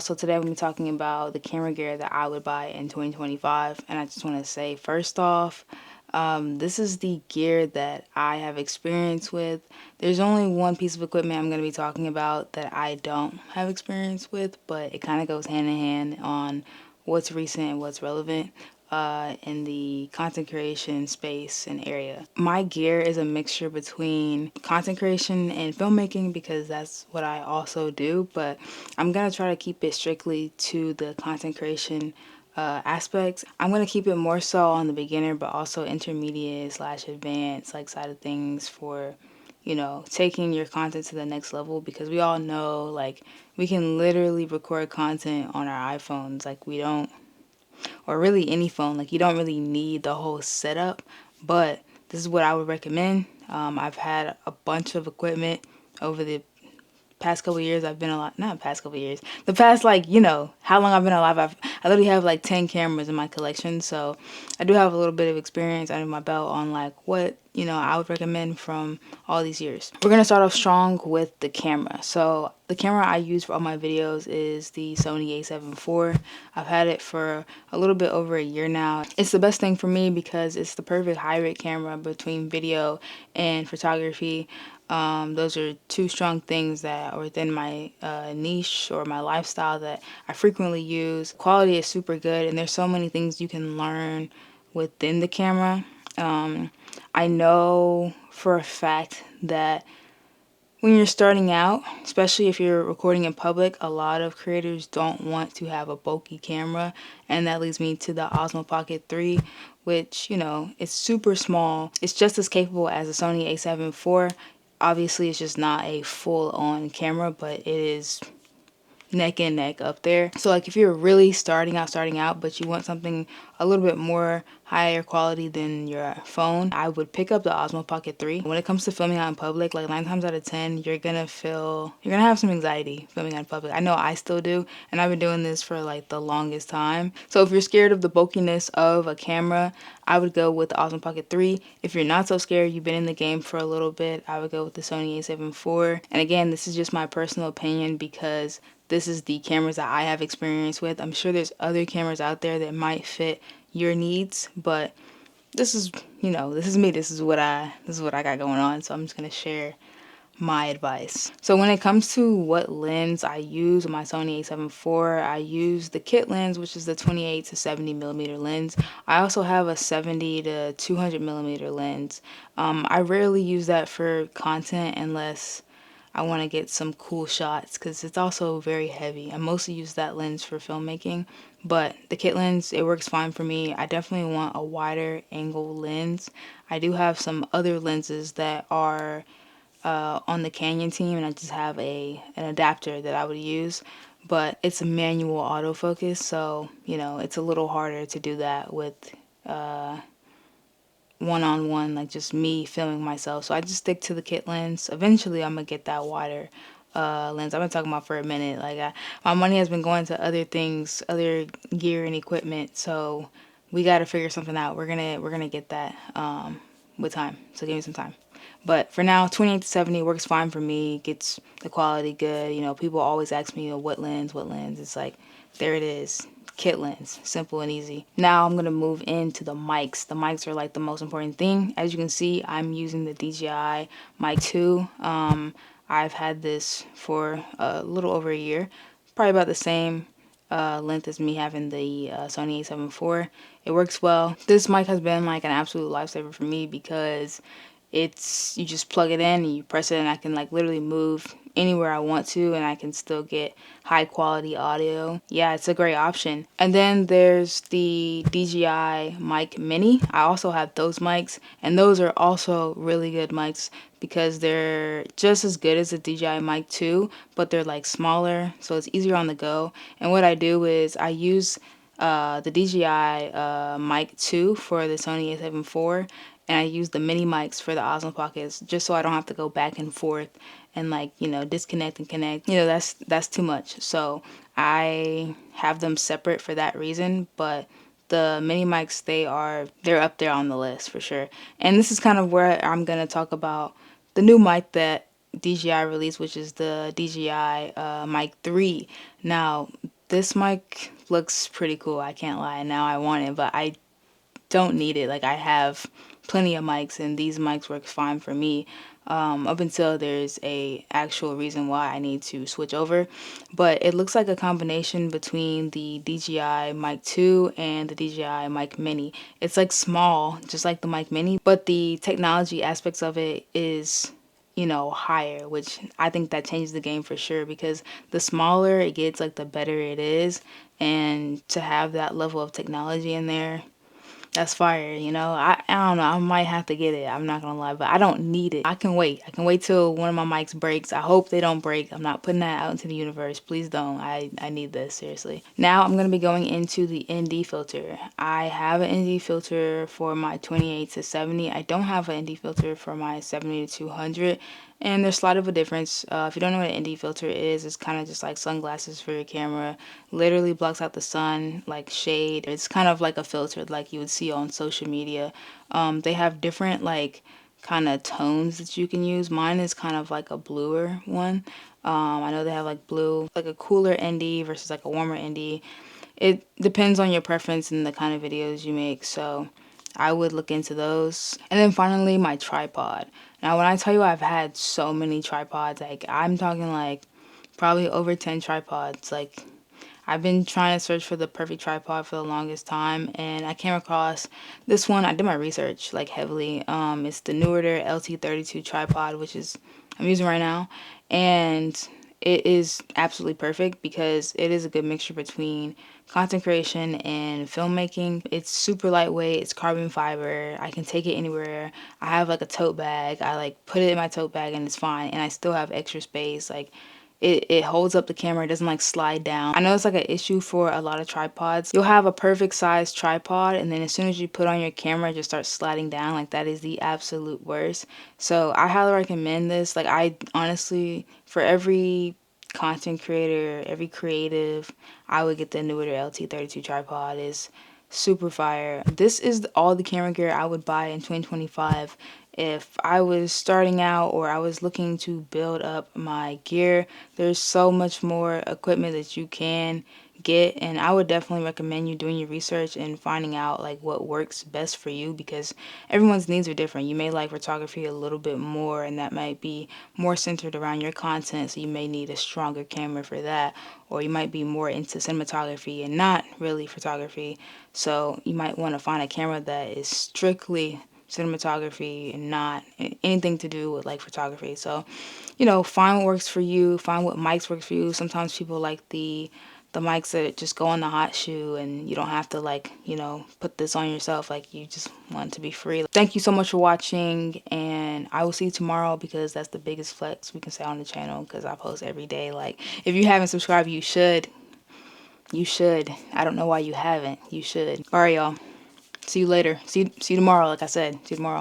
So today I'm going to be talking about the camera gear that I would buy in 2025. And I just want to say, first off, this is the gear that I have experience with. There's only one piece of equipment I'm going to be talking about that I don't have experience with, but it kind of goes hand in hand on what's recent and what's relevant in the content creation space and area. My gear is a mixture between content creation and filmmaking because that's what I also do, but I'm going to try to keep it strictly to the content creation aspects. I'm going to keep it more so on the beginner, but also intermediate slash advanced like side of things for taking your content to the next level, because we all know like we can literally record content on our iPhones. Like we don't, or really any phone, like you don't really need the whole setup, but this is what I would recommend. I've had a bunch of equipment over the past couple years. I've been a lot, not past couple years, the past, like, how long I've been alive. I literally have like 10 cameras in my collection, so I do have a little bit of experience under my belt on like what I would recommend from all these years. We're gonna start off strong with the camera. So the camera I use for all my videos is the Sony a7 IV. I've had it for a little bit over a year now. It's the best thing for me because it's the perfect hybrid camera between video and photography. Those are two strong things that are within my niche or my lifestyle that I frequently use. Quality is super good, and there's so many things you can learn within the camera. I know for a fact that when you're starting out, especially if you're recording in public, a lot of creators don't want to have a bulky camera, and that leads me to the Osmo Pocket 3, which, it's super small. It's just as capable as the Sony a7 IV. Obviously, it's just not a full-on camera, but it is neck and neck up there. So like if you're really starting out, but you want something a little bit more higher quality than your phone, I would pick up the Osmo Pocket 3. When it comes to filming out in public, like 9 times out of 10, you're gonna have some anxiety filming out in public. I know I still do, and I've been doing this for like the longest time. So if you're scared of the bulkiness of a camera, I would go with the Osmo Pocket 3. If you're not so scared, you've been in the game for a little bit, I would go with the Sony a7 IV. And again, this is just my personal opinion because this is the cameras that I have experience with. I'm sure there's other cameras out there that might fit your needs, but this is me. This is what I got going on. So I'm just gonna share my advice. So when it comes to what lens I use with my Sony a7 IV, I use the kit lens, which is the 28 to 70 millimeter lens. I also have a 70 to 200 millimeter lens. I rarely use that for content unless I want to get some cool shots because it's also very heavy. I mostly use that lens for filmmaking, but the kit lens, it works fine for me. I definitely want a wider angle lens. I do have some other lenses that are on the Canyon team, and I just have an adapter that I would use, but it's a manual autofocus, so it's a little harder to do that with one-on-one, like just me filming myself. So I just stick to the kit lens. Eventually I'm gonna get that wider lens I've been talking about for a minute. Like my money has been going to other things, other gear and equipment, so we got to figure something out. We're gonna get that with time, so give me some time. But for now, 28 to 70 works fine for me. Gets the quality good. People always ask me, what lens, what lens. It's like, there it is. Kit lens. Simple and easy. Now I'm going to move into the mics. The mics are like the most important thing. As you can see, I'm using the DJI Mic 2. I've had this for a little over a year. Probably about the same length as me having the Sony a7 IV. It works well. This mic has been like an absolute lifesaver for me because you just plug it in and you press it, and I can like literally move anywhere I want to, and I can still get high quality audio. Yeah, it's a great option. And then there's the DJI Mic Mini. I also have those mics, and those are also really good mics because they're just as good as the DJI Mic 2, but they're like smaller, so it's easier on the go. And what I do is I use the DJI Mic 2 for the Sony a7 IV, and I use the mini mics for the Osmo Pockets just so I don't have to go back and forth and like disconnect and connect. That's too much. So I have them separate for that reason. But the mini mics, they're up there on the list for sure. And this is kind of where I'm gonna talk about the new mic that DJI released, which is the DJI Mic 3. Now, This mic looks pretty cool, I can't lie. Now I want it, but I don't need it. Like, I have plenty of mics, and these mics work fine for me. Up until there's a actual reason why I need to switch over. But it looks like a combination between the DJI Mic 2 and the DJI Mic Mini. It's like small, just like the Mic Mini, but the technology aspects of it is, higher, which I think that changes the game for sure, because the smaller it gets, like, the better it is. And to have that level of technology in there, that's fire, I don't know. I might have to get it. I'm not gonna lie, but I don't need it. I can wait. I can wait till one of my mics breaks. I hope they don't break. I'm not putting that out into the universe. Please don't. I need this, seriously. Now I'm gonna be going into the ND filter. I have an ND filter for my 28 to 70. I don't have an ND filter for my 70 to 200. And there's slight of a difference. If you don't know what an ND filter is, it's kind of just like sunglasses for your camera. Literally blocks out the sun, like shade. It's kind of like a filter like you would see on social media. They have different, like, kind of tones that you can use. Mine is kind of like a bluer one. I know they have like blue, like a cooler ND versus like a warmer ND. It depends on your preference and the kind of videos you make. So I would look into those. And then finally, my tripod. Now, when I tell you I've had so many tripods, like, I'm talking like probably over 10 tripods. Like, I've been trying to search for the perfect tripod for the longest time, and I came across this one. I did my research, like, heavily. It's the Newerder LT32 tripod, which is I'm using right now, and it is absolutely perfect because it is a good mixture between content creation and filmmaking. It's super lightweight. It's carbon fiber. I can take it anywhere. I have like a tote bag. I like put it in my tote bag and it's fine, and I still have extra space. Like, it holds up the camera. It doesn't like slide down. I know it's like an issue for a lot of tripods. You'll have a perfect size tripod, and then as soon as you put on your camera, it just starts sliding down. Like, that is the absolute worst. So I highly recommend this. Like, I honestly, for every content creator, every creative, I would get the Newerder LT32 tripod. Is super fire. This is all the camera gear I would buy in 2025 if I was starting out or I was looking to build up my gear. There's so much more equipment that you can get, and I would definitely recommend you doing your research and finding out like what works best for you, because everyone's needs are different. You may like photography a little bit more, and that might be more centered around your content, so you may need a stronger camera for that, or you might be more into cinematography and not really photography, so you might want to find a camera that is strictly cinematography and not anything to do with like photography. So, find what works for you, find what mics works for you. Sometimes people like the mics that just go on the hot shoe, and you don't have to like, put this on yourself. Like, you just want it to be free. Thank you so much for watching, and I will see you tomorrow, because that's the biggest flex we can say on the channel, because I post every day. Like, if you haven't subscribed, you should. You should. I don't know why you haven't. You should. All right, y'all. See you later. See you tomorrow, like I said. See you tomorrow.